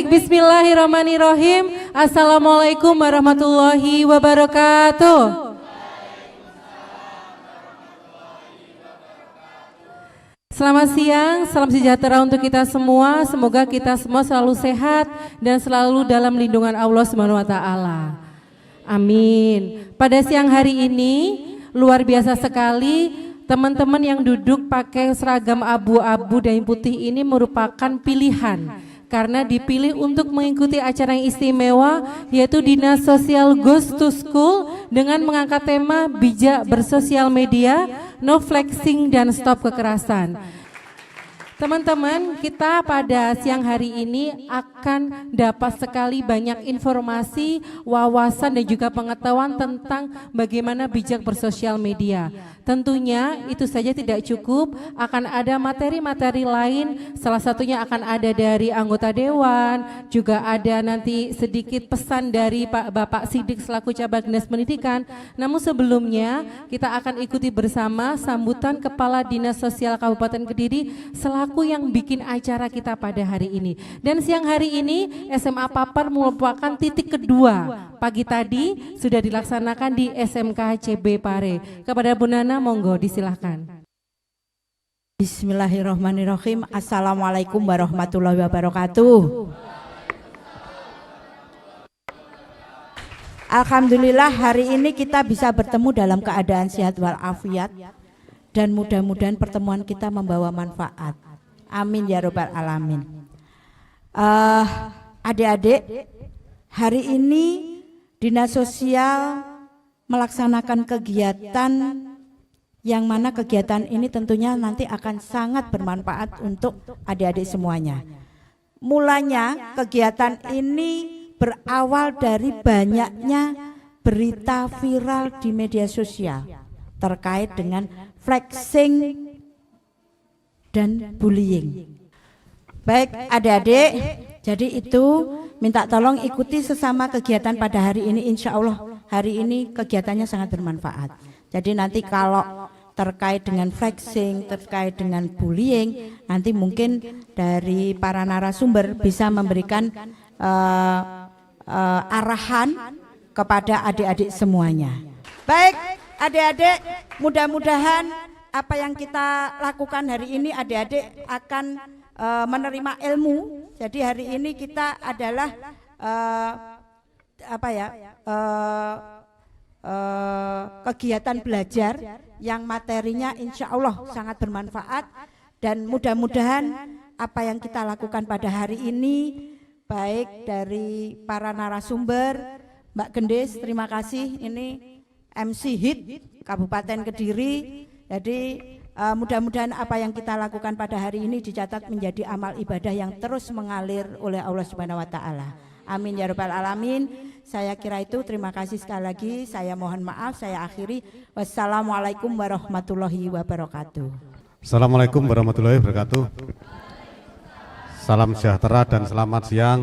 Baik, bismillahirrahmanirrahim. Assalamualaikum warahmatullahi wabarakatuh. Selamat siang, salam sejahtera untuk kita semua. Semoga kita semua selalu sehat dan selalu dalam lindungan Allah SWT. Amin. Pada siang hari ini luar biasa sekali, teman-teman yang duduk pakai seragam abu-abu dan putih ini merupakan pilihan. Karena dipilih untuk mengikuti acara yang istimewa, yaitu Dinas Sosial Goes to School dengan mengangkat tema bijak bersosial media, no flexing dan stop kekerasan. Teman-teman, kita pada siang hari ini akan dapat sekali banyak informasi, wawasan dan juga pengetahuan tentang bagaimana bijak bersosial media. Tentunya itu saja tidak cukup, akan ada materi-materi lain, salah satunya akan ada dari anggota dewan, juga ada nanti sedikit pesan dari Bapak Sidik selaku Cabang Dinas Pendidikan. Namun sebelumnya kita akan ikuti bersama sambutan Kepala Dinas Sosial Kabupaten Kediri selaku yang bikin acara kita pada hari ini. Dan siang hari ini SMA Papar merupakan titik kedua. Pagi tadi sudah dilaksanakan di SMK CB Pare. Kepada Bu Nana, monggo disilahkan. Bismillahirrahmanirrahim. Assalamualaikum warahmatullahi wabarakatuh. Alhamdulillah hari ini kita bisa bertemu dalam keadaan sehat walafiat dan mudah-mudahan pertemuan kita membawa manfaat. Amin ya robbal alamin. Adik-adik, hari ini Dinas Sosial melaksanakan kegiatan yang mana kegiatan ini tentunya nanti akan sangat bermanfaat untuk adik-adik semuanya. Mulanya kegiatan ini berawal dari banyaknya berita viral di media sosial terkait dengan flexing dan bullying. Baik adik-adik, jadi itu minta tolong ikuti sesama kegiatan pada hari ini. Insya Allah hari ini kegiatannya sangat bermanfaat. Jadi nanti kalau terkait dengan flexing, terkait dengan bullying, nanti mungkin dari para narasumber bisa memberikan arahan kepada adik-adik semuanya. Baik adik-adik, mudah-mudahan apa yang kita lakukan hari ini adik-adik akan menerima ilmu. Jadi hari ini kita adalah kegiatan belajar yang materinya insya Allah sangat bermanfaat, dan mudah-mudahan apa yang kita lakukan pada hari ini baik dari para narasumber, Mbak Gendis terima kasih, ini MC HIT Kabupaten Kediri. Jadi mudah-mudahan apa yang kita lakukan pada hari ini dicatat menjadi amal ibadah yang terus mengalir oleh Allah Subhanahu wa taala. Amin ya rabbal alamin. Saya kira itu, terima kasih sekali lagi. Saya mohon maaf, saya akhiri. Wassalamualaikum warahmatullahi wabarakatuh. Assalamualaikum warahmatullahi wabarakatuh. Salam sejahtera dan selamat siang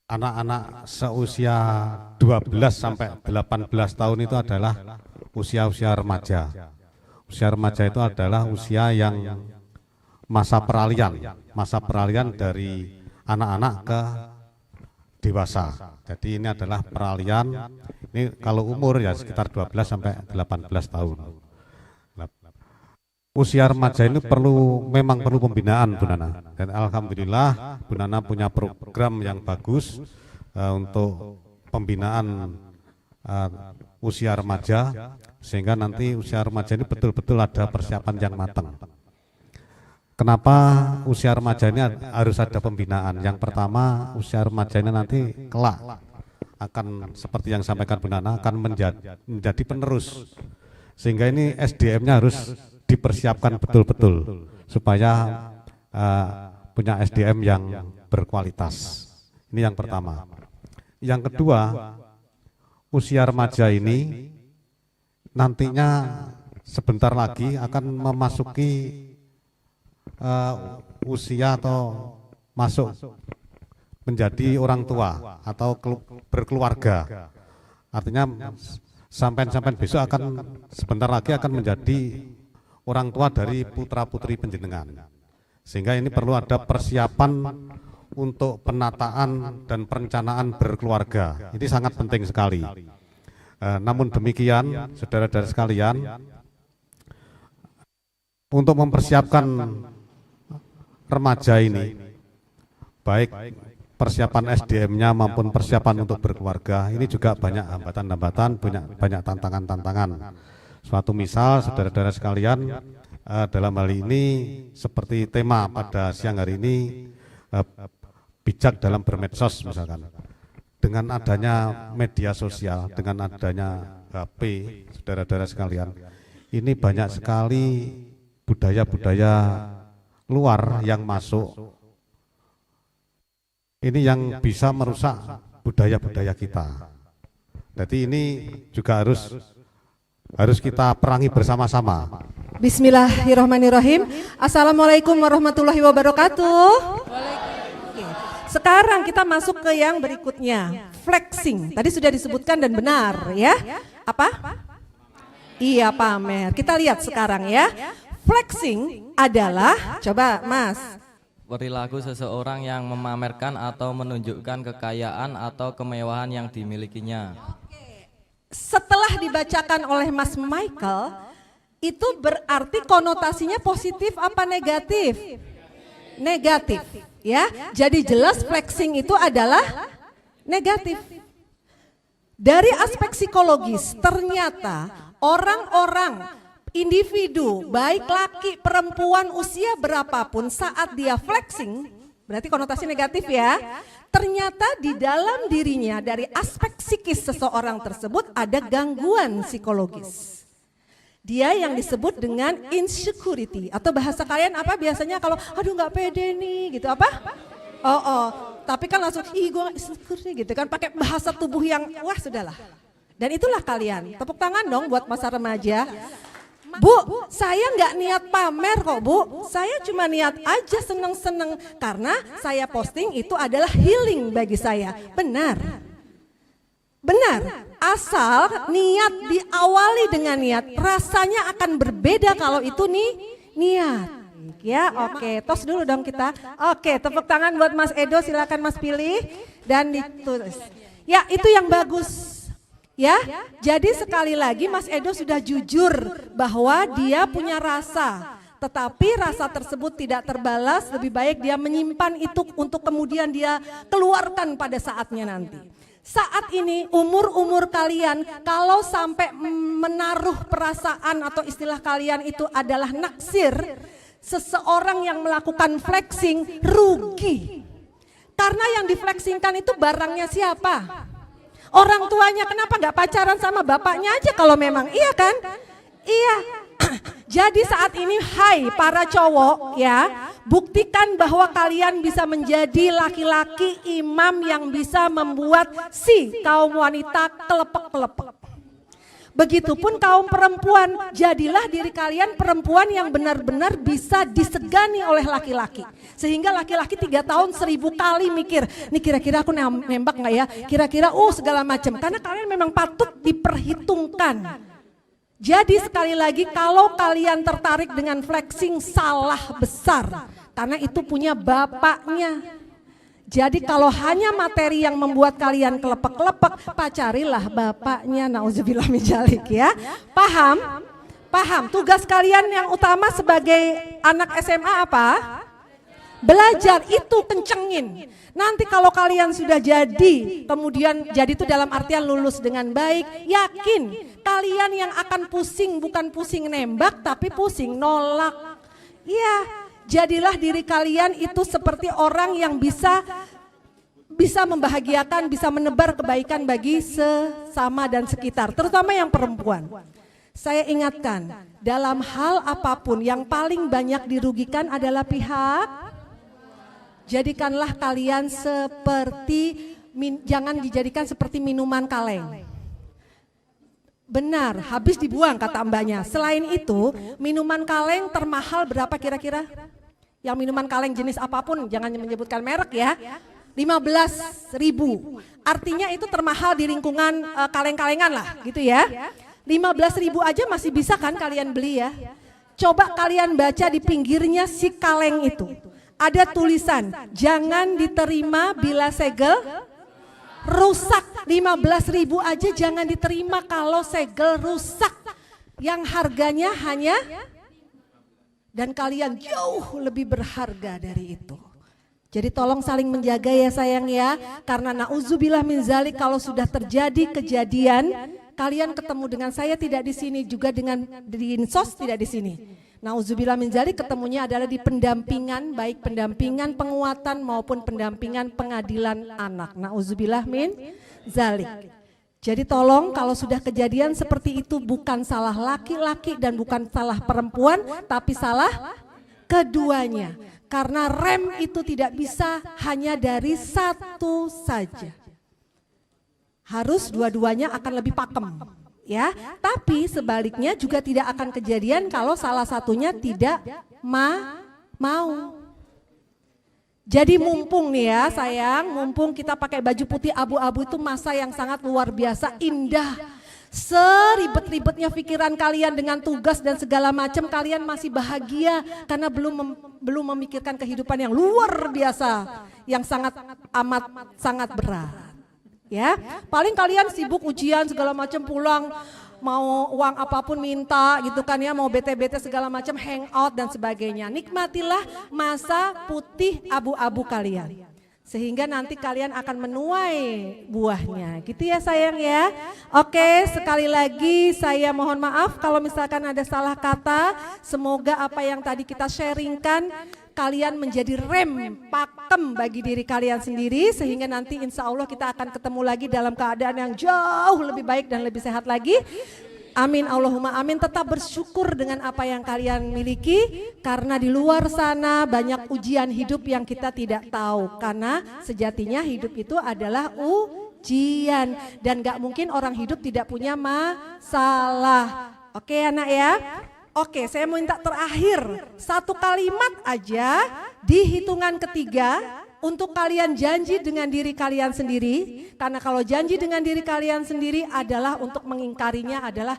anak-anak seusia 12 sampai 18 tahun itu adalah usia-usia remaja. Usia remaja itu adalah usia yang masa peralihan dari anak-anak ke dewasa. Jadi ini adalah peralihan, ini kalau umur ya sekitar 12 sampai 18 tahun. Usia remaja ini memang perlu pembinaan Bu Nana. Dan alhamdulillah Bu Nana punya program yang bagus untuk pembinaan usia remaja, sehingga nanti usia remaja ini betul-betul ada persiapan yang matang. Kenapa usia remaja ini harus ada pembinaan? Yang pertama, usia remaja ini nanti kelak akan seperti yang sampaikan Bu Nana, akan menjadi penerus, sehingga ini SDM-nya harus dipersiapkan betul-betul supaya punya SDM yang berkualitas. Ini yang pertama. Yang kedua, usia remaja ini nantinya sebentar lagi akan memasuki usia atau masuk menjadi orang tua atau berkeluarga. Artinya sampai besok akan sebentar lagi akan menjadi orang tua dari putra-putri penjenengan. Sehingga ini perlu ada persiapan untuk penataan dan perencanaan berkeluarga. Ini sangat penting sekali. Namun demikian, saudara-saudara sekalian, untuk mempersiapkan remaja ini, baik persiapan SDM-nya maupun persiapan untuk berkeluarga, ini juga banyak hambatan-hambatan, banyak tantangan-tantangan. Suatu misal, saudara-saudara sekalian, dalam hal ini seperti tema pada siang hari ini, bijak dalam bermedsos misalkan. Dengan adanya media sosial, dengan adanya HP, saudara-saudara sekalian, ini banyak sekali budaya-budaya luar yang masuk. Ini yang bisa merusak budaya-budaya kita. Jadi ini juga harus kita perangi bersama-sama. Bismillahirrahmanirrahim. Assalamualaikum warahmatullahi wabarakatuh. Sekarang kita masuk ke yang berikutnya, flexing. Tadi sudah disebutkan dan benar ya. Apa? Iya, pamer. Kita lihat sekarang ya. Flexing adalah, coba Mas, perilaku seseorang yang memamerkan atau menunjukkan kekayaan atau kemewahan yang dimilikinya. setelah dibacakan oleh Mas Michael, itu berarti konotasinya positif apa negatif? Negatif, ya. Jadi jelas flexing itu adalah negatif. Dari aspek psikologis, ternyata orang-orang, individu, baik laki, perempuan, usia berapapun, saat dia flexing, berarti konotasi negatif ya. Ternyata di dalam dirinya dari aspek psikis seseorang tersebut ada gangguan psikologis. Dia yang disebut dengan insecurity, atau bahasa kalian apa biasanya kalau aduh nggak pede nih gitu, apa? Tapi kan langsung ih gue insecure nih gitu kan, pakai bahasa tubuh yang wah sudahlah. Dan itulah kalian, tepuk tangan dong buat masa remaja. Bu, saya nggak niat pamer kok Bu, saya cuma niat aja seneng-seneng karena saya posting itu adalah healing bagi saya. Benar, benar. Asal niat diawali dengan niat, rasanya akan berbeda kalau itu nih niat. Ya, oke, tos dulu dong kita. Oke, tepuk tangan buat Mas Edo, silakan Mas pilih dan ditulis. Ya, itu yang bagus. Ya, jadi sekali lagi Mas Edo sudah jujur bahwa dia punya rasa, tetapi rasa tersebut tidak terbalas, lebih baik dia menyimpan itu untuk kemudian dia keluarkan pada saatnya nanti. Saat ini umur-umur kalian kalau sampai menaruh perasaan atau istilah kalian itu adalah naksir, seseorang yang melakukan flexing rugi. Karena yang diflexingkan itu barangnya siapa? Orang tuanya, kenapa nggak pacaran sama bapaknya aja kalau memang, iya kan? Iya. Jadi saat ini hai para cowok ya, buktikan bahwa kalian bisa menjadi laki-laki imam yang bisa membuat si kaum wanita kelepek-kelepek. Begitupun kaum perempuan, jadilah diri kalian perempuan yang benar-benar bisa disegani oleh laki-laki. Sehingga laki-laki 3 tahun 1000 kali mikir, nih kira-kira aku nembak gak ya, kira-kira segala macam. Karena kalian memang patut diperhitungkan. Jadi sekali lagi kalau kalian tertarik dengan flexing salah besar. Karena itu punya bapaknya. Jadi kalau hanya materi yang membuat kalian kelepek-kelepek, pacarilah bapaknya, nauzubillah min dzalik ya. Paham? Paham. Tugas kalian yang utama sebagai anak SMA apa? Belajar, itu kencengin. Nanti kalau kalian sudah jadi, kemudian jadi itu dalam artian lulus dengan baik, yakin kalian yang akan pusing bukan pusing nembak tapi pusing nolak. Iya. Jadilah diri kalian itu seperti orang yang bisa membahagiakan, bisa menebar kebaikan bagi sesama dan sekitar, terutama yang perempuan. Saya ingatkan, dalam hal apapun yang paling banyak dirugikan adalah pihak. Jadikanlah kalian seperti, jangan dijadikan seperti minuman kaleng. Benar, habis dibuang kata mbaknya. Selain itu, minuman kaleng termahal berapa kira-kira? Yang minuman kaleng jenis apapun, jangan menyebutkan merek ya. 15.000. Artinya itu termahal di lingkungan kaleng-kalengan lah gitu ya. 15.000 aja masih bisa kan kalian beli ya. Coba kalian baca di pinggirnya si kaleng itu. ada tulisan, jangan diterima bila segel rusak. 15.000 aja jangan diterima kalau segel rusak. Yang harganya hanya, dan kalian jauh lebih berharga dari itu. Jadi tolong saling menjaga ya sayang ya, karena nauzubillah min zalik, kalau sudah terjadi kejadian, kalian ketemu dengan saya tidak di sini, juga dengan di Insos tidak di sini. Nauzubillah min zalik, ketemunya adalah di pendampingan, baik pendampingan penguatan maupun pendampingan pengadilan anak. Nauzubillah min zalik. Jadi tolong kalau sudah kejadian seperti itu bukan salah laki-laki dan bukan salah perempuan, tapi salah keduanya. Karena rem itu tidak bisa hanya dari satu saja. Harus dua-duanya akan lebih pakem. Ya, tapi sebaliknya juga tidak akan kejadian kalau salah satunya tidak mau. Jadi mumpung nih ya sayang, mumpung kita pakai baju putih abu-abu, itu masa yang sangat luar biasa indah. Seribet-ribetnya pikiran kalian dengan tugas dan segala macam, kalian masih bahagia karena belum memikirkan kehidupan yang luar biasa, yang sangat berat. Ya, paling kalian sibuk ujian segala macam, pulang mau uang apapun minta gitu kan ya, mau bete-bete segala macam, hangout dan sebagainya. Nikmatilah masa putih abu-abu kalian, sehingga nanti kalian akan menuai buahnya, gitu ya sayang ya. Oke, sekali lagi saya mohon maaf kalau misalkan ada salah kata. Semoga apa yang tadi kita sharingkan kalian menjadi rem pakem bagi diri kalian sendiri, sehingga nanti insya Allah kita akan ketemu lagi dalam keadaan yang jauh lebih baik dan lebih sehat lagi. Amin, Allahumma amin. Tetap bersyukur dengan apa yang kalian miliki, karena di luar sana banyak ujian hidup yang kita tidak tahu. Karena sejatinya hidup itu adalah ujian, dan gak mungkin orang hidup tidak punya masalah. Oke anak ya. Oke, saya mau minta terakhir satu kalimat aja di hitungan ketiga untuk kalian janji dengan diri kalian sendiri. Karena kalau janji dengan diri kalian sendiri adalah untuk mengingkarinya adalah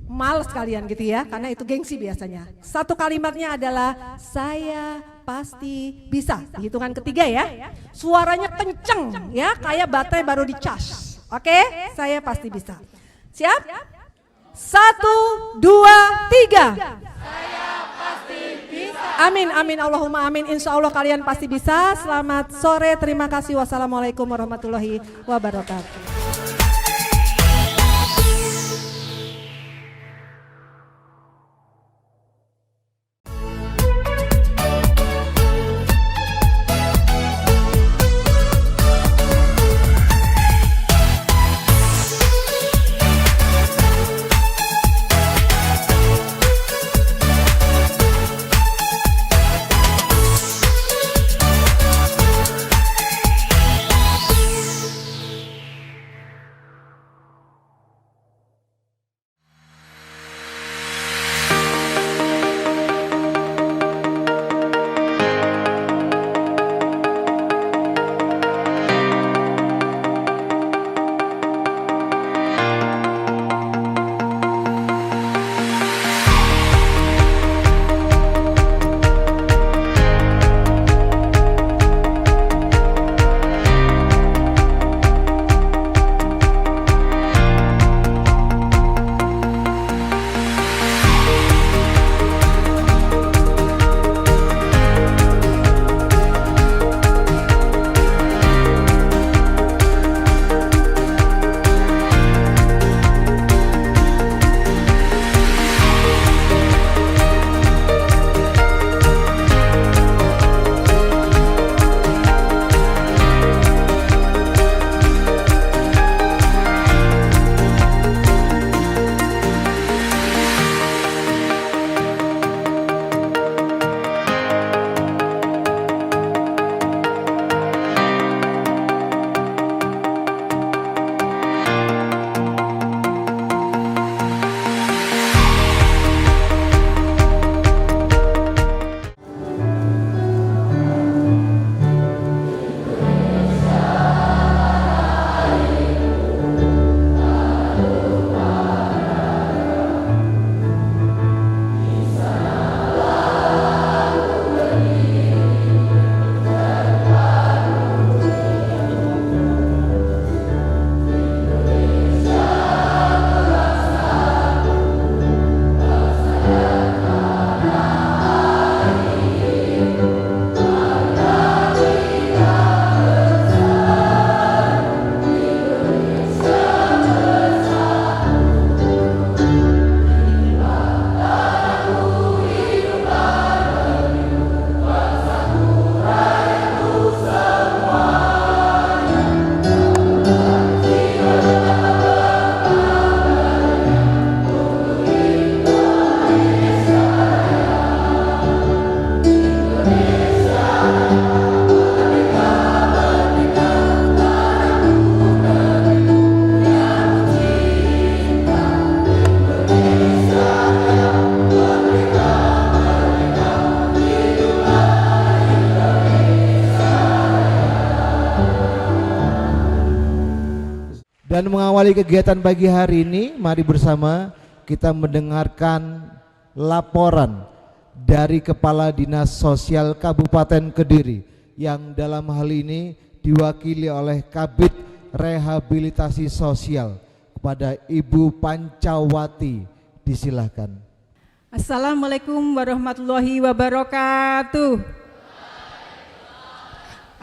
males kalian gitu ya, karena itu gengsi biasanya. Satu kalimatnya adalah saya pasti bisa. Di hitungan ketiga ya, suaranya kenceng ya, kayak baterai baru dicas. Oke, saya pasti bisa. Siap? 1, 2, 3. Saya pasti bisa. Amin, amin, Allahumma amin. Insya Allah kalian pasti bisa. Selamat sore, terima kasih. Wassalamualaikum warahmatullahi wabarakatuh. Dengan mengawali kegiatan pagi hari ini, mari bersama kita mendengarkan laporan dari Kepala Dinas Sosial Kabupaten Kediri yang dalam hal ini diwakili oleh Kabid Rehabilitasi Sosial kepada Ibu Pancawati. Disilahkan. Assalamualaikum warahmatullahi wabarakatuh.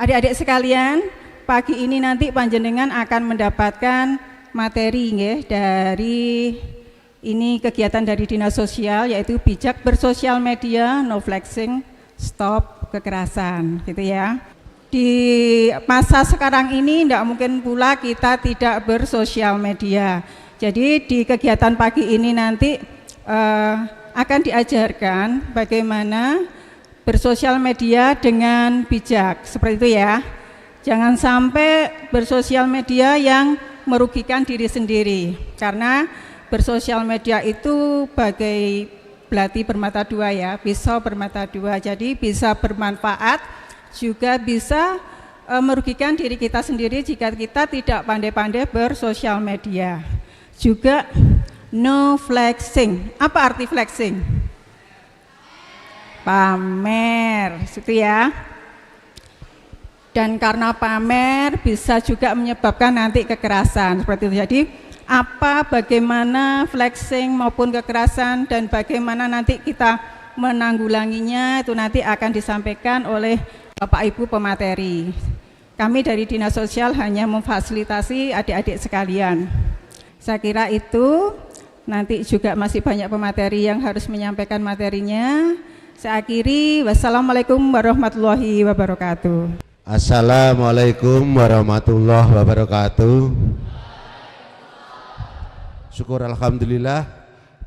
Adik-adik sekalian, pagi ini nanti panjenengan akan mendapatkan materi nggih dari ini kegiatan dari Dinas Sosial, yaitu bijak bersosial media, no flexing, stop kekerasan, gitu ya. Di masa sekarang ini tidak mungkin pula kita tidak bersosial media. Jadi di kegiatan pagi ini nanti akan diajarkan bagaimana bersosial media dengan bijak, seperti itu ya. Jangan sampai bersosial media yang merugikan diri sendiri, karena bersosial media itu bagai belati bermata dua ya, pisau bermata dua. Jadi bisa bermanfaat, juga bisa merugikan diri kita sendiri jika kita tidak pandai-pandai bersosial media. Juga no flexing. Apa arti flexing? Pamer, itu ya. Dan karena pamer bisa juga menyebabkan nanti kekerasan, seperti itu. Jadi bagaimana flexing maupun kekerasan dan bagaimana nanti kita menanggulanginya itu nanti akan disampaikan oleh Bapak Ibu pemateri. Kami dari Dinas Sosial hanya memfasilitasi adik-adik sekalian. Saya kira itu, nanti juga masih banyak pemateri yang harus menyampaikan materinya. Saya akhiri, wassalamualaikum warahmatullahi wabarakatuh. Assalamualaikum warahmatullahi wabarakatuh. Syukur alhamdulillah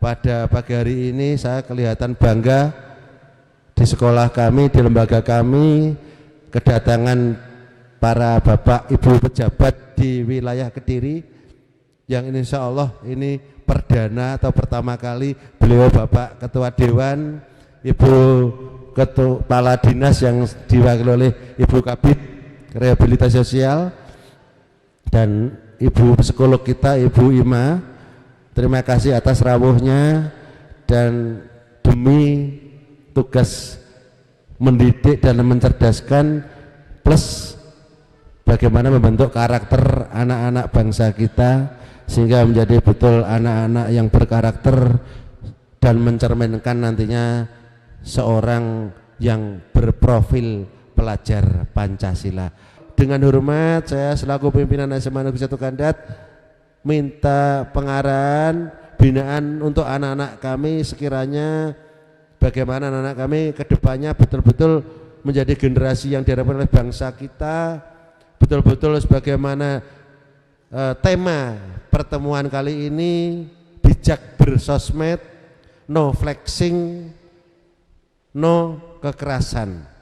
pada pagi hari ini saya kelihatan bangga di sekolah kami, di lembaga kami, kedatangan para bapak ibu pejabat di wilayah Kediri yang insya Allah ini perdana atau pertama kali beliau Bapak Ketua Dewan, Ibu Kepala Dinas yang diwakili oleh Ibu Kabid Rehabilitasi Sosial dan Ibu Psikolog kita Ibu Ima. Terima kasih atas rawuhnya dan demi tugas mendidik dan mencerdaskan plus bagaimana membentuk karakter anak-anak bangsa kita sehingga menjadi betul anak-anak yang berkarakter dan mencerminkan nantinya seorang yang berprofil pelajar Pancasila. Dengan hormat saya selaku pimpinan SMA Negeri 1 Kandat minta pengarahan binaan untuk anak-anak kami, sekiranya bagaimana anak-anak kami kedepannya betul-betul menjadi generasi yang diharapkan oleh bangsa kita, betul-betul sebagaimana tema pertemuan kali ini, bijak bersosmed, no flexing, no kekerasan.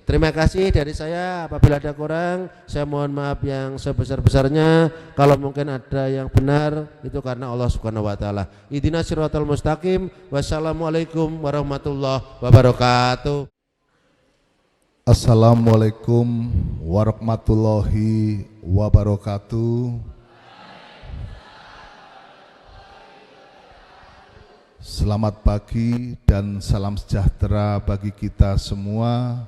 Terima kasih dari saya. Apabila ada kurang, saya mohon maaf yang sebesar-besarnya. Kalau mungkin ada yang benar, itu karena Allah Subhanahu wa taala. Ihdinas siratal mustaqim. Wassalamualaikum warahmatullahi wabarakatuh. Assalamualaikum warahmatullahi wabarakatuh. Selamat pagi dan salam sejahtera bagi kita semua.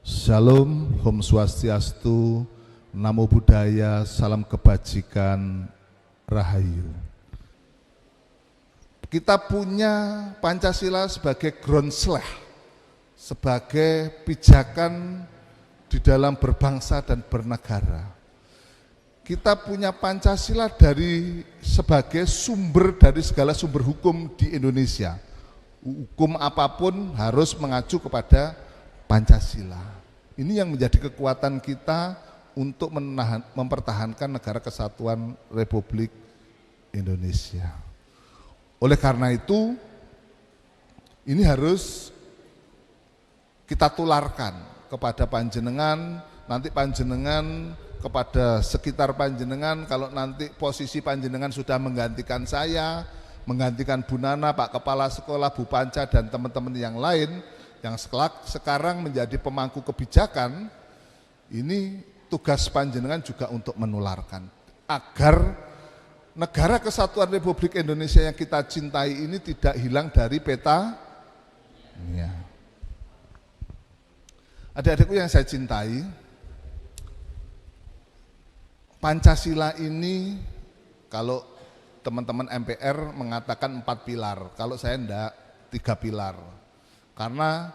Shalom, Om Swastiastu, Namo Buddhaya, salam kebajikan, Rahayu. Kita punya Pancasila sebagai groundslash, sebagai pijakan di dalam berbangsa dan bernegara. Kita punya Pancasila sebagai sumber dari segala sumber hukum di Indonesia. Hukum apapun harus mengacu kepada Pancasila. Ini yang menjadi kekuatan kita untuk mempertahankan negara kesatuan Republik Indonesia. Oleh karena itu, ini harus kita tularkan kepada panjenengan, nanti panjenengan kepada sekitar panjenengan, kalau nanti posisi panjenengan sudah menggantikan saya, menggantikan Bu Nana, Pak Kepala Sekolah, Bu Panca, dan teman-teman yang lain, yang sekarang menjadi pemangku kebijakan, ini tugas panjenengan juga untuk menularkan agar negara kesatuan Republik Indonesia yang kita cintai ini tidak hilang dari peta dunia. Adik-adikku yang saya cintai, Pancasila ini kalau teman-teman MPR mengatakan 4 pilar, kalau saya enggak 3 pilar. Karena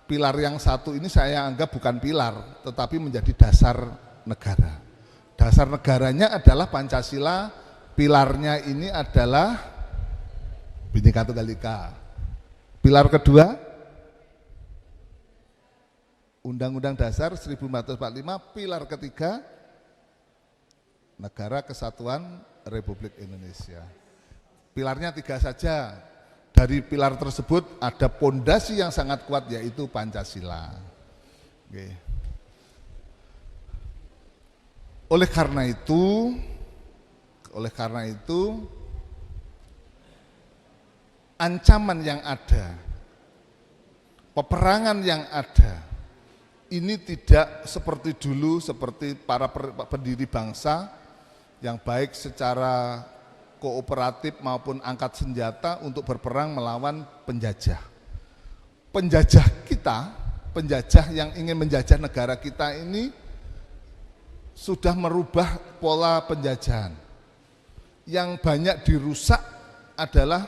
pilar yang satu ini saya anggap bukan pilar, tetapi menjadi dasar negara. Dasar negaranya adalah Pancasila, pilarnya ini adalah Bhinneka Tunggal Ika. Pilar kedua, Undang-Undang Dasar 1445, pilar ketiga, Negara Kesatuan Republik Indonesia. Pilarnya 3 saja. Dari pilar tersebut ada pondasi yang sangat kuat, yaitu Pancasila. Oke. Oleh karena itu, ancaman yang ada, peperangan yang ada, ini tidak seperti dulu, seperti para pendiri bangsa yang baik secara kooperatif maupun angkat senjata untuk berperang melawan penjajah. Penjajah kita, penjajah yang ingin menjajah negara kita ini sudah merubah pola penjajahan. Yang banyak dirusak adalah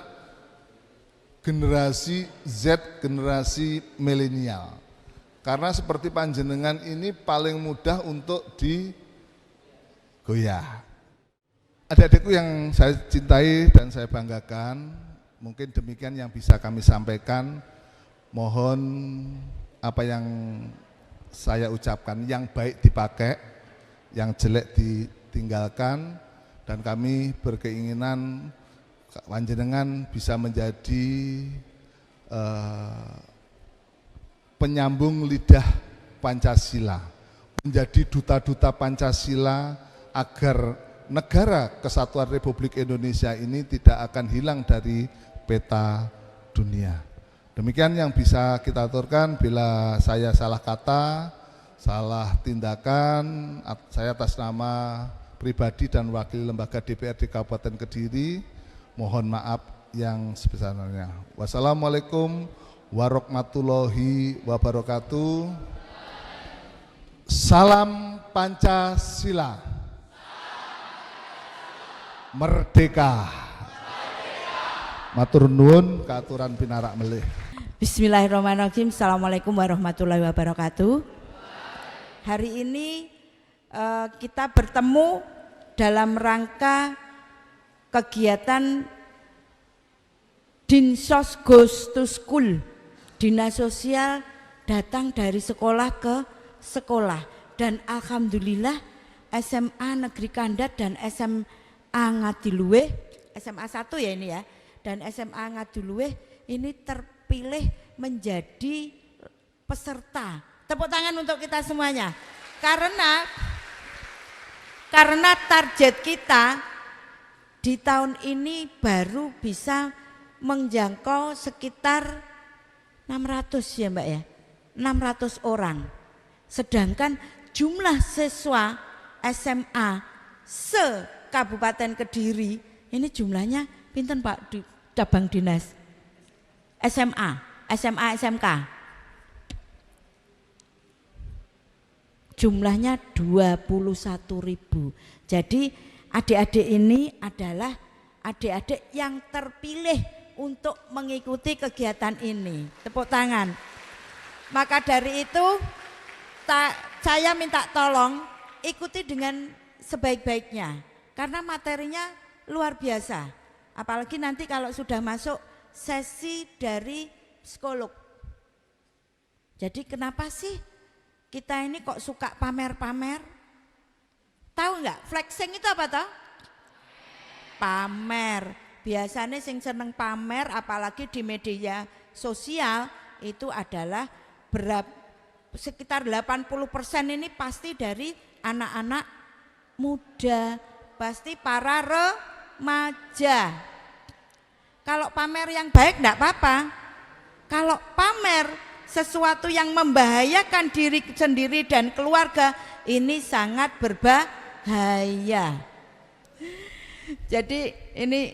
generasi Z, generasi milenial. Karena seperti panjenengan ini paling mudah untuk digoyah. Adik-adikku yang saya cintai dan saya banggakan, mungkin demikian yang bisa kami sampaikan. Mohon apa yang saya ucapkan, yang baik dipakai, yang jelek ditinggalkan, dan kami berkeinginan panjenengan bisa menjadi penyambung lidah Pancasila, menjadi duta-duta Pancasila agar negara kesatuan Republik Indonesia ini tidak akan hilang dari peta dunia. Demikian yang bisa kita aturkan. Bila saya salah kata, salah tindakan, saya atas nama pribadi dan wakil lembaga DPRD Kabupaten Kediri mohon maaf yang sebesar-besarnya. Wassalamualaikum warahmatullahi wabarakatuh. Salam Pancasila. Merdeka. Matur nuwun katuran pinarak melih. Bismillahirrahmanirrahim. Assalamualaikum warahmatullahi wabarakatuh. Hari ini kita bertemu dalam rangka kegiatan Dinsos Goes to School. Dinas Sosial datang dari sekolah ke sekolah, dan alhamdulillah SMA Negeri Kandat dan SMA Ngadiluwih, SMA 1 ya ini ya, dan SMA Ngadiluwih ini terpilih menjadi peserta. Tepuk tangan untuk kita semuanya. Karena target kita di tahun ini baru bisa menjangkau sekitar 600 ya Mbak ya, 600 orang. Sedangkan jumlah siswa SMA se-Kabupaten Kediri ini jumlahnya pinten Pak Cabang Dinas? SMA, SMK. Jumlahnya 21.000. Jadi adik-adik ini adalah adik-adik yang terpilih untuk mengikuti kegiatan ini. Tepuk tangan. Maka dari itu saya minta tolong ikuti dengan sebaik-baiknya, karena materinya luar biasa. Apalagi nanti kalau sudah masuk sesi dari psikolog. Jadi kenapa sih kita ini kok suka pamer-pamer? Tahu nggak? Flexing itu apa toh? Pamer. Biasanya sing seneng pamer, apalagi di media sosial itu adalah sekitar 80% ini pasti dari anak-anak muda, pasti para remaja. Kalau pamer yang baik enggak apa-apa. Kalau pamer sesuatu yang membahayakan diri sendiri dan keluarga, ini sangat berbahaya. Jadi ini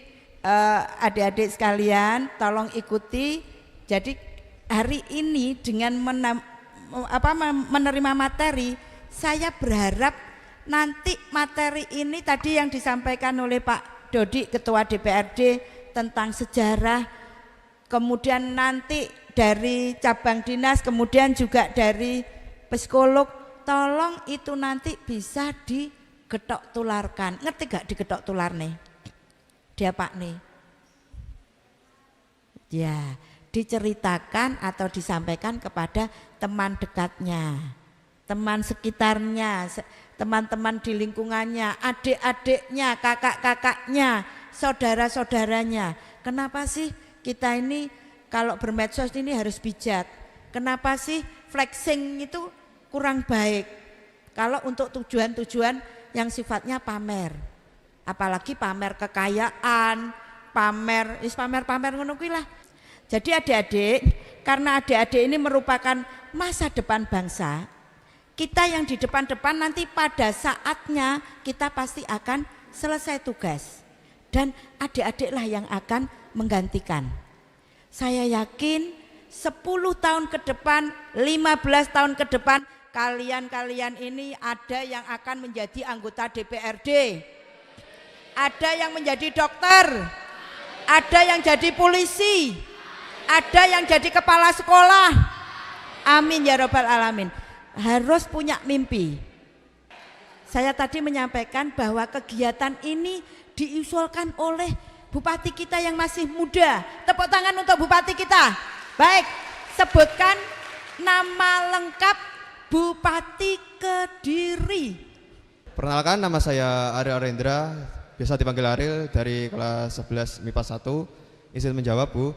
adik-adik sekalian tolong ikuti. Jadi hari ini dengan menerima materi, saya berharap nanti materi ini tadi yang disampaikan oleh Pak Dodi Ketua DPRD tentang sejarah, kemudian nanti dari cabang dinas, kemudian juga dari psikolog, tolong itu nanti bisa digetok tularkan. Ngerti gak digetok tular nih? Dia Pak nih. Ya, diceritakan atau disampaikan kepada teman dekatnya, teman sekitarnya, teman-teman di lingkungannya, adik-adiknya, kakak-kakaknya, saudara-saudaranya. Kenapa sih kita ini kalau bermedsos ini harus bijak? Kenapa sih flexing itu kurang baik? Kalau untuk tujuan-tujuan yang sifatnya pamer, apalagi pamer kekayaan, pamer ngono kuwi lah. Jadi adik-adik, karena adik-adik ini merupakan masa depan bangsa, kita yang di depan-depan nanti pada saatnya kita pasti akan selesai tugas dan adik-adiklah yang akan menggantikan. Saya yakin 10 tahun ke depan, 15 tahun ke depan, kalian-kalian ini ada yang akan menjadi anggota DPRD, ada yang menjadi dokter, ada yang jadi polisi, ada yang jadi kepala sekolah. Amin ya robbal alamin. Harus punya mimpi. Saya tadi menyampaikan bahwa kegiatan ini diusulkan oleh bupati kita yang masih muda. Tepuk tangan untuk bupati kita. Baik, sebutkan nama lengkap Bupati Kediri. Perkenalkan, nama saya Ariel Arendra, biasa dipanggil Ariel, dari kelas 11 MIPA 1. Izin menjawab, Bu.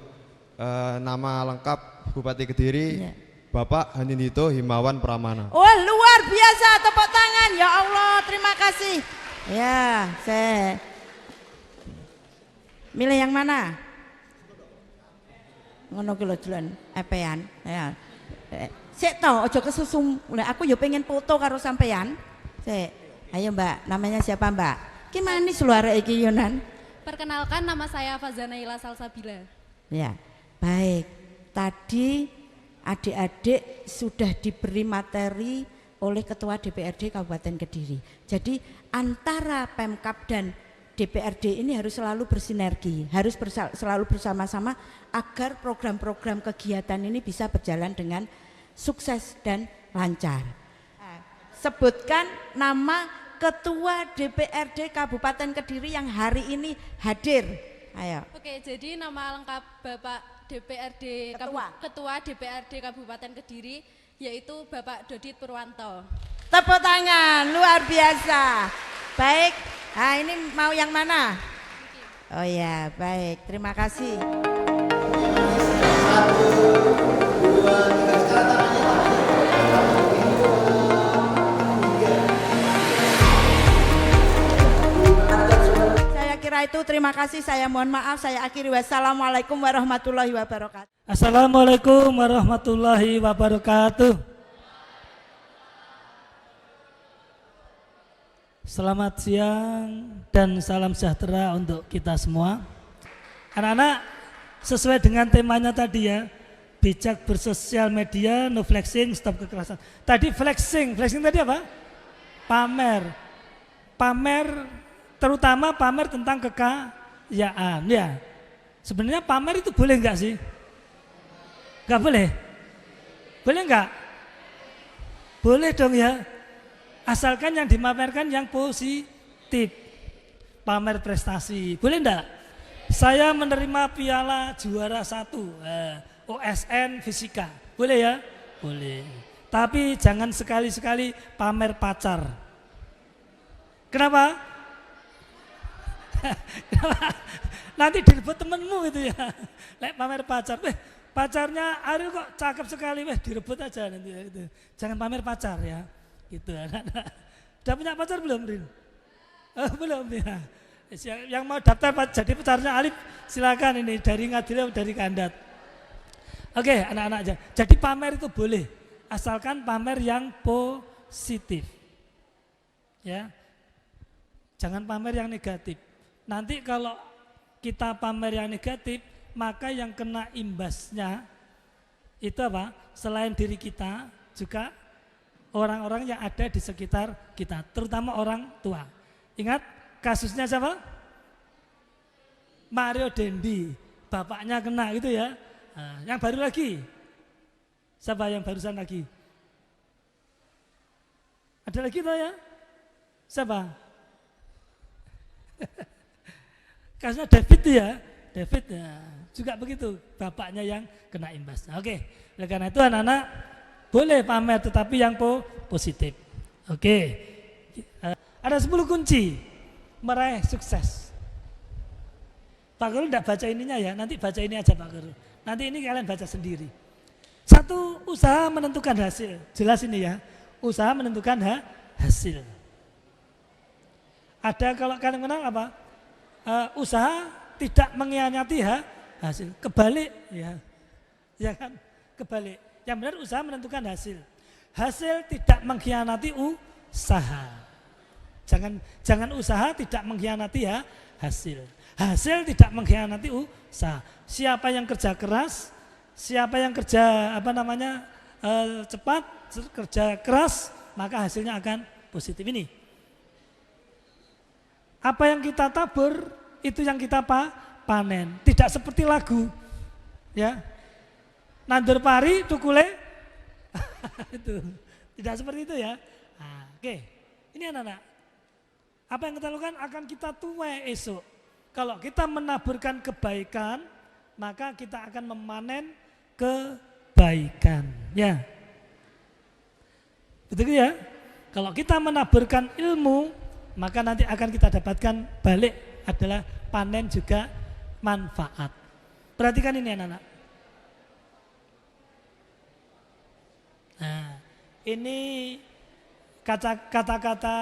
Nama lengkap Bupati Kediri, ya. Bapak Hanindito Himawan Pramana. Oh, luar biasa, tepuk tangan. Ya Allah, terima kasih. Ya, saya milih yang mana? Ngono ki lho Dlen, epean. Ya. Sik to, aja kesusum. Aku ya pengen foto karo sampean. Sik. Ayo Mbak, namanya siapa Mbak? Ki manis lho arek iki Yonan. Perkenalkan, nama saya Fazana Ila Salsabila. Ya, baik. Tadi adik-adik sudah diberi materi oleh Ketua DPRD Kabupaten Kediri. Jadi antara Pemkab dan DPRD ini harus selalu bersinergi, harus selalu bersama-sama agar program-program kegiatan ini bisa berjalan dengan sukses dan lancar. Sebutkan nama Ketua DPRD Kabupaten Kediri yang hari ini hadir. Ayo. Oke, jadi nama lengkap Bapak DPRD Ketua DPRD Kabupaten Kediri yaitu Bapak Dodit Purwanto. Tepuk tangan, luar biasa. Baik, nah ini mau yang mana? Oh ya, baik, terima kasih. 1, 2, 3, sekarang tangannya. Kira itu terima kasih, saya mohon maaf, saya akhiri. Wassalamualaikum warahmatullahi wabarakatuh. Assalamualaikum warahmatullahi wabarakatuh. Selamat siang dan salam sejahtera untuk kita semua. Anak-anak, sesuai dengan temanya tadi ya, bijak bersosial media, no flexing, stop kekerasan. Tadi flexing tadi apa? Pamer, terutama pamer tentang kekayaan ya. Sebenarnya pamer itu boleh enggak sih? Enggak boleh? Boleh enggak? Boleh dong ya. Asalkan yang dipamerkan yang positif. Pamer prestasi. Boleh enggak? Saya menerima piala juara 1 OSN Fisika. Boleh ya? Boleh. Tapi jangan sekali-sekali pamer pacar. Kenapa? Nanti direbut temenmu gitu ya. Lek pamer pacar, pacarnya Ariel kok cakep sekali, direbut aja nanti gitu. Jangan pamer pacar ya. Gitu anak-anak. Udah punya pacar belum, Rin? Oh, belum ya. Yang mau daftar jadi pacarnya Alif silakan, ini dari Ngadil, dari Kandat. Oke, anak-anak aja. Jadi pamer itu boleh, asalkan pamer yang positif. Ya. Jangan pamer yang negatif. Nanti kalau kita pamer yang negatif, maka yang kena imbasnya itu apa? Selain diri kita, juga orang-orang yang ada di sekitar kita, terutama orang tua. Ingat kasusnya siapa? Mario Dendi, bapaknya kena gitu ya. Nah, yang baru lagi, siapa yang barusan lagi? Ada lagi tuh ya? Siapa? Kasusnya David ya, David ya, juga begitu, bapaknya yang kena imbas. Oke, oleh karena itu anak-anak boleh pamer tetapi yang positif. Oke, ada 10 kunci meraih sukses. Pak Guru tidak baca ininya ya, nanti baca ini aja Pak Guru. Nanti ini kalian baca sendiri. 1, usaha menentukan hasil. Jelas ini ya, usaha menentukan hasil. Ada kalau kalian kenal apa? Usaha tidak mengkhianati hasil. Kebalik ya, ya kan? Kebalik. Yang benar usaha menentukan hasil. Hasil tidak mengkhianati usaha. Jangan usaha tidak mengkhianati hasil. Hasil tidak mengkhianati usaha. Siapa yang kerja keras, siapa yang kerja cepat, kerja keras, maka hasilnya akan positif. Ini apa yang kita tabur itu yang kita panen. Tidak seperti lagu, ya. Nandur pari tukule, itu tidak seperti itu ya. Nah, oke, ini anak-anak. Apa yang kita lakukan akan kita tuai esok. Kalau kita menaburkan kebaikan, maka kita akan memanen kebaikan. Ya, betul ya. Kalau kita menaburkan ilmu, maka nanti akan kita dapatkan balik adalah panen juga manfaat. Perhatikan ini anak-anak. Nah, ini kata-kata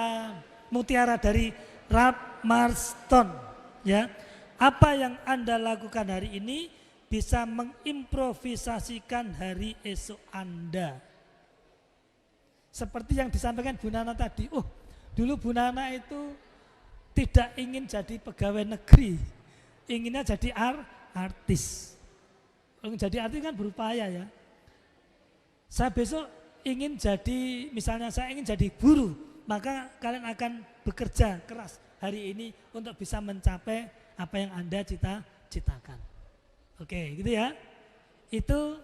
mutiara dari Ralph Marston. Ya, apa yang Anda lakukan hari ini bisa mengimprovisasikan hari esok Anda. Seperti yang disampaikan Bu Nana tadi. Dulu Bu Nana itu tidak ingin jadi pegawai negeri, inginnya jadi artis. Jadi artis kan berupaya ya. Saya besok ingin jadi, misalnya saya ingin jadi guru, maka kalian akan bekerja keras hari ini untuk bisa mencapai apa yang Anda cita-citakan. Oke, gitu ya. Itu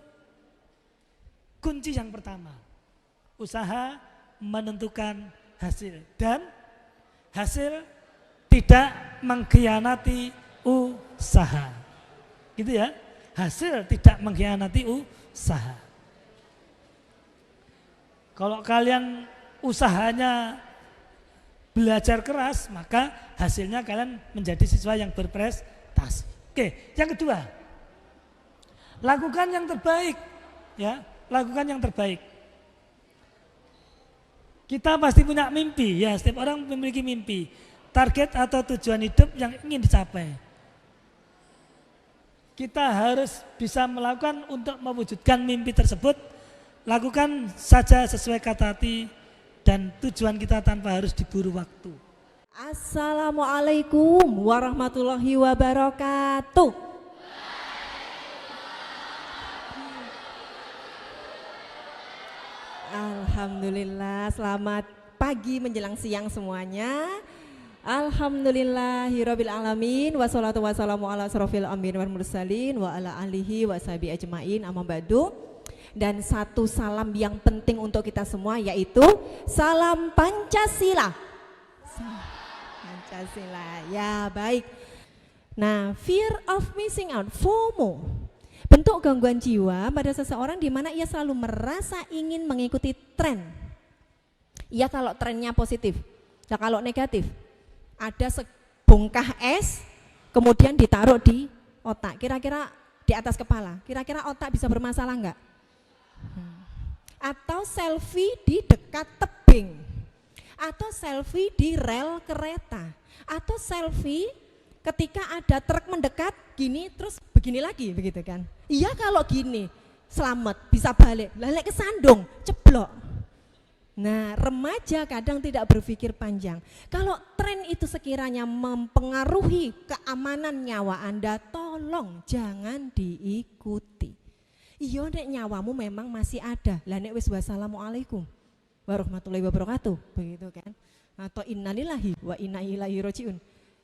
kunci yang pertama. Usaha menentukan hasil dan hasil tidak mengkhianati usaha. Gitu ya. Hasil tidak mengkhianati usaha. Kalau kalian usahanya belajar keras, maka hasilnya kalian menjadi siswa yang berprestasi. Oke, yang kedua, lakukan yang terbaik. Ya, lakukan yang terbaik. Kita pasti punya mimpi, ya, setiap orang memiliki mimpi, target atau tujuan hidup yang ingin dicapai. Kita harus bisa melakukan untuk mewujudkan mimpi tersebut. Lakukan saja sesuai kata hati dan tujuan kita tanpa harus diburu waktu. Assalamualaikum warahmatullahi wabarakatuh. Alhamdulillah, selamat pagi menjelang siang semuanya. Alhamdulillahirabbil alamin, wassalatu wassalamu ala asrofil anbiya'i wal mursalin wa ala alihi wa sahbihi ajmain, amma ba'du. Dan satu salam yang penting untuk kita semua, yaitu salam Pancasila. Pancasila, ya baik. Nah, fear of missing out, FOMO, bentuk gangguan jiwa pada seseorang di mana ia selalu merasa ingin mengikuti tren. Ya kalau trennya positif, nah kalau negatif, ada sebongkah es kemudian ditaruh di otak, kira-kira di atas kepala, kira-kira otak bisa bermasalah enggak? Atau selfie di dekat tebing, atau selfie di rel kereta, atau selfie ketika ada truk mendekat gini terus begini lagi, begitu kan? Iya, kalau gini selamat bisa balik, lalek kesandung ceblok. Nah, remaja kadang tidak berpikir panjang. Kalau tren itu sekiranya mempengaruhi keamanan nyawa Anda, tolong jangan diikuti. Iya nek nyawamu memang masih ada. Lah nek wis wassalamualaikum warahmatullahi wabarakatuh, begitu kan? Atau innalillahi wa inna ilaihi rajiun.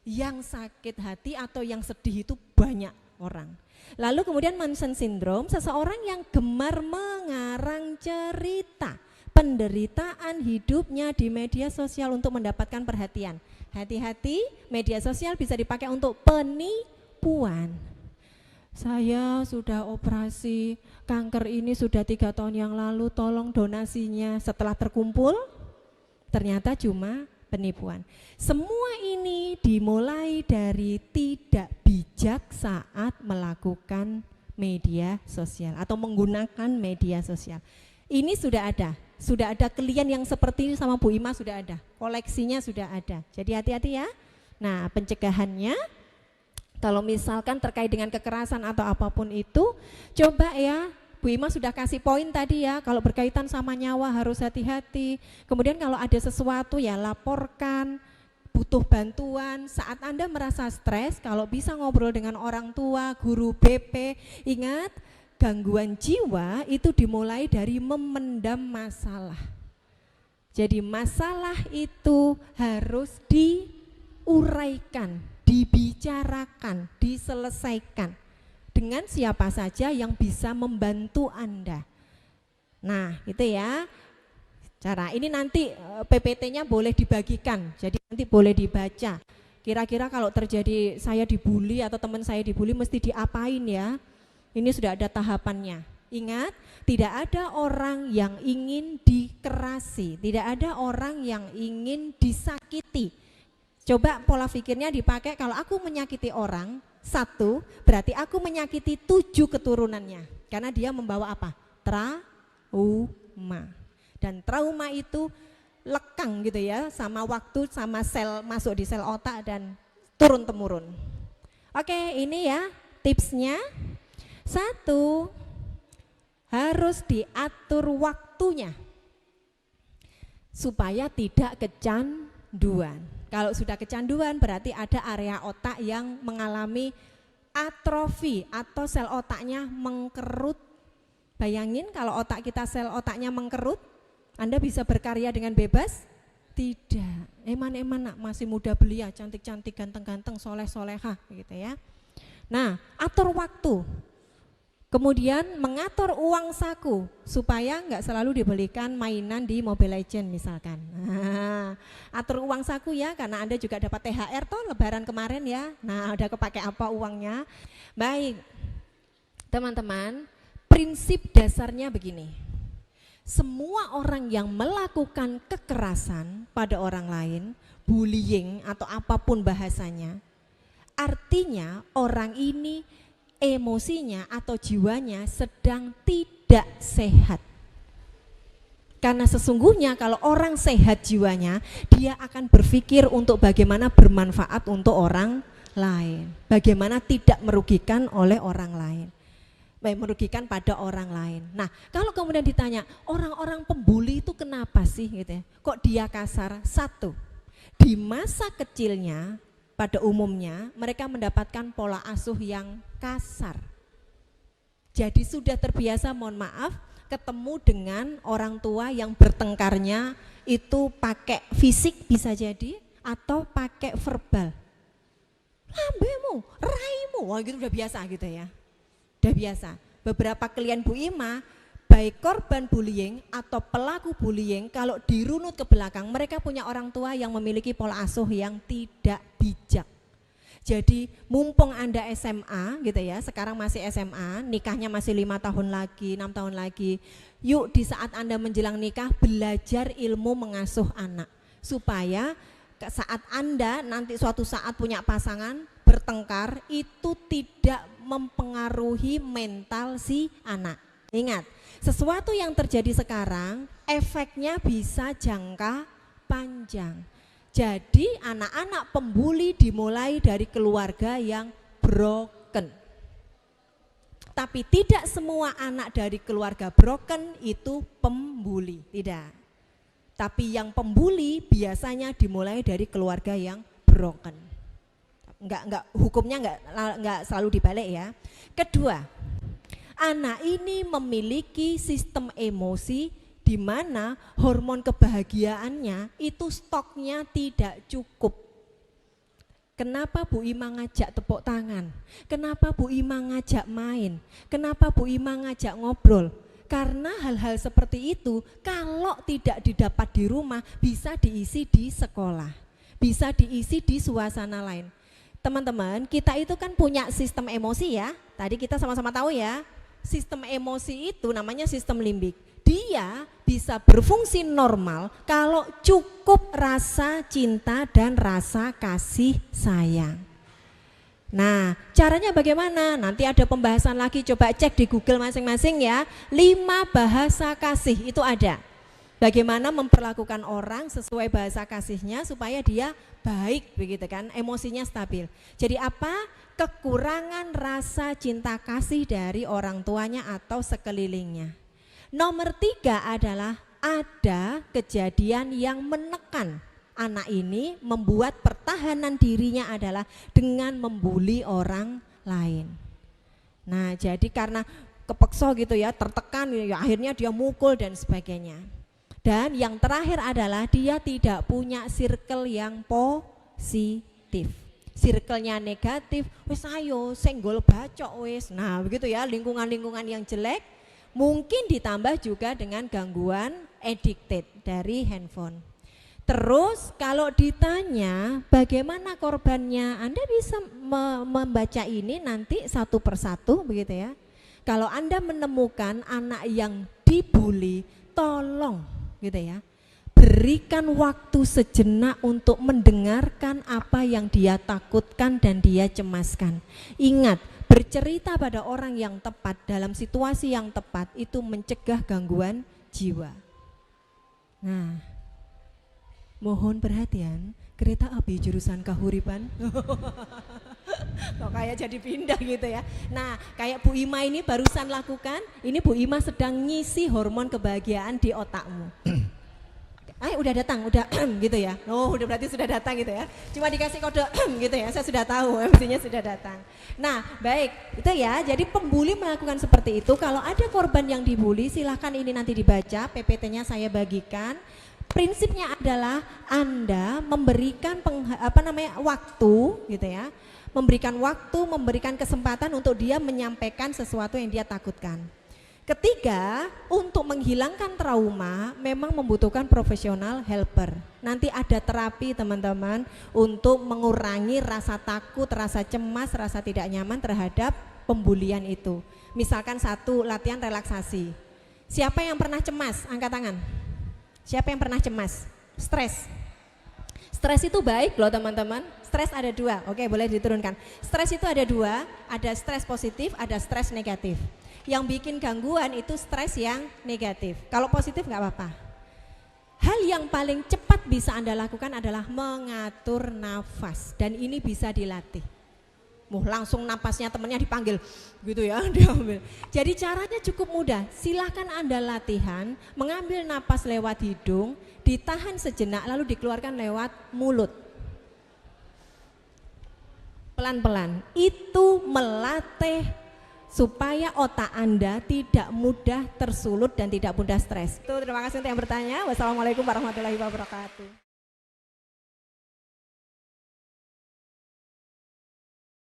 Yang sakit hati atau yang sedih itu banyak orang. Lalu kemudian Manson syndrome, seseorang yang gemar mengarang cerita penderitaan hidupnya di media sosial untuk mendapatkan perhatian. Hati-hati, media sosial bisa dipakai untuk penipuan. Saya sudah operasi kanker ini sudah 3 tahun yang lalu, tolong donasinya. Setelah terkumpul, ternyata cuma penipuan. Semua ini dimulai dari tidak bijak saat melakukan media sosial atau menggunakan media sosial. Ini sudah ada klien yang seperti ini sama Bu Ima sudah ada, koleksinya sudah ada. Jadi hati-hati ya. Nah, pencegahannya kalau misalkan terkait dengan kekerasan atau apapun itu, coba ya, Bu Ima sudah kasih poin tadi ya, kalau berkaitan sama nyawa harus hati-hati. Kemudian kalau ada sesuatu ya laporkan, butuh bantuan. Saat Anda merasa stres, kalau bisa ngobrol dengan orang tua, guru BP, ingat gangguan jiwa itu dimulai dari memendam masalah. Jadi masalah itu harus diuraikan, dibicarakan, diselesaikan dengan siapa saja yang bisa membantu Anda. Nah, itu ya. Cara ini nanti PPT-nya boleh dibagikan. Jadi nanti boleh dibaca. Kira-kira kalau terjadi saya dibully atau teman saya dibully mesti diapain ya? Ini sudah ada tahapannya. Ingat, tidak ada orang yang ingin dikerasi, tidak ada orang yang ingin disakiti. Coba pola pikirnya dipakai, kalau aku menyakiti orang, 1, berarti aku menyakiti 7 keturunannya. Karena dia membawa apa? Trauma. Dan trauma itu lekang gitu ya, sama waktu, sama sel, masuk di sel otak dan turun-temurun. Oke, ini ya tipsnya. 1, harus diatur waktunya supaya tidak kecanduan. Kalau sudah kecanduan berarti ada area otak yang mengalami atrofi atau sel otaknya mengkerut. Bayangin kalau otak kita sel otaknya mengkerut, Anda bisa berkarya dengan bebas? Tidak. Eman-eman nak masih muda belia, cantik-cantik, ganteng-ganteng, soleh-solehah gitu ya. Nah, atur waktu. Kemudian mengatur uang saku supaya nggak selalu dibelikan mainan di Mobile Legends misalkan. Nah, atur uang saku ya, karena Anda juga dapat THR toh lebaran kemarin ya. Nah, udah kepake apa uangnya? Baik, teman-teman, prinsip dasarnya begini. Semua orang yang melakukan kekerasan pada orang lain, bullying atau apapun bahasanya, artinya orang ini emosinya atau jiwanya sedang tidak sehat. Karena sesungguhnya kalau orang sehat jiwanya, dia akan berpikir untuk bagaimana bermanfaat untuk orang lain, bagaimana tidak merugikan oleh orang lain, merugikan pada orang lain. Nah, kalau kemudian ditanya orang-orang pembuli itu kenapa sih gitu ya? Kok dia kasar? 1, di masa kecilnya pada umumnya mereka mendapatkan pola asuh yang kasar. Jadi sudah terbiasa, mohon maaf, ketemu dengan orang tua yang bertengkarnya itu pakai fisik bisa jadi atau pakai verbal. Lambemu, raimu, wah gitu udah biasa gitu ya. Udah biasa. Beberapa klien Bu Ima, baik korban bullying atau pelaku bullying, kalau dirunut ke belakang, mereka punya orang tua yang memiliki pola asuh yang tidak bijak. Jadi mumpung Anda SMA gitu ya, sekarang masih SMA, nikahnya masih 5 tahun lagi, 6 tahun lagi, yuk di saat Anda menjelang nikah belajar ilmu mengasuh anak. Supaya saat Anda nanti suatu saat punya pasangan bertengkar, itu tidak mempengaruhi mental si anak. Ingat, sesuatu yang terjadi sekarang efeknya bisa jangka panjang. Jadi anak-anak pembuli dimulai dari keluarga yang broken. Tapi tidak semua anak dari keluarga broken itu pembuli, tidak. Tapi yang pembuli biasanya dimulai dari keluarga yang broken. Hukumnya enggak selalu dibalik ya. Kedua, anak ini memiliki sistem emosi di mana hormon kebahagiaannya itu stoknya tidak cukup. Kenapa Bu Ima ngajak tepuk tangan? Kenapa Bu Ima ngajak main? Kenapa Bu Ima ngajak ngobrol? Karena hal-hal seperti itu kalau tidak didapat di rumah bisa diisi di sekolah, bisa diisi di suasana lain. Teman-teman, kita itu kan punya sistem emosi ya. Tadi kita sama-sama tahu ya, sistem emosi itu namanya sistem limbik. Dia bisa berfungsi normal kalau cukup rasa cinta dan rasa kasih sayang. Nah, caranya bagaimana? Nanti ada pembahasan lagi, coba cek di Google masing-masing ya. 5 bahasa kasih itu ada. Bagaimana memperlakukan orang sesuai bahasa kasihnya supaya dia baik begitu kan, emosinya stabil. Jadi apa? Kekurangan rasa cinta kasih dari orang tuanya atau sekelilingnya. Nomor 3 adalah ada kejadian yang menekan. Anak ini membuat pertahanan dirinya adalah dengan membuli orang lain. Nah, jadi karena kepeksa gitu ya, tertekan ya, akhirnya dia mukul dan sebagainya. Dan yang terakhir adalah dia tidak punya circle yang positif. Circle-nya negatif, wis ayo senggol bacok wis. Nah, begitu ya, lingkungan-lingkungan yang jelek mungkin ditambah juga dengan gangguan addicted dari handphone. Terus kalau ditanya bagaimana korbannya, Anda bisa membaca ini nanti satu persatu begitu ya. Kalau Anda menemukan anak yang dibully, tolong gitu ya, berikan waktu sejenak untuk mendengarkan apa yang dia takutkan dan dia cemaskan. Ingat, bercerita pada orang yang tepat dalam situasi yang tepat itu mencegah gangguan jiwa. Nah, mohon perhatian, kereta api jurusan Kahuripan. Kok kayak jadi pindah gitu ya. Nah, kayak Bu Ima ini barusan lakukan, ini Bu Ima sedang ngisi hormon kebahagiaan di otakmu. Udah datang, udah gitu ya. Oh, udah berarti sudah datang gitu ya. Cuma dikasih kode gitu ya, saya sudah tahu mestinya sudah datang. Nah, baik, itu ya. Jadi pembuli melakukan seperti itu. Kalau ada korban yang dibully, silahkan ini nanti dibaca, PPT-nya saya bagikan. Prinsipnya adalah Anda memberikan waktu gitu ya, memberikan waktu, memberikan kesempatan untuk dia menyampaikan sesuatu yang dia takutkan. Ketiga, untuk menghilangkan trauma memang membutuhkan profesional helper. Nanti ada terapi teman-teman untuk mengurangi rasa takut, rasa cemas, rasa tidak nyaman terhadap pembulian itu. Misalkan satu, latihan relaksasi. Siapa yang pernah cemas? Angkat tangan. Siapa yang pernah cemas? Stres. Stres itu baik loh teman-teman. Stres ada 2, oke boleh diturunkan. Stres itu ada 2, ada stres positif, ada stres negatif. Yang bikin gangguan itu stres yang negatif. Kalau positif nggak apa-apa. Hal yang paling cepat bisa Anda lakukan adalah mengatur nafas. Dan ini bisa dilatih. Langsung napasnya temennya dipanggil gitu ya, diambil. Jadi caranya cukup mudah, silahkan Anda latihan mengambil napas lewat hidung, ditahan sejenak lalu dikeluarkan lewat mulut. Pelan-pelan, itu melatih supaya otak Anda tidak mudah tersulut dan tidak mudah stres. Terima kasih untuk yang bertanya. Wassalamualaikum warahmatullahi wabarakatuh.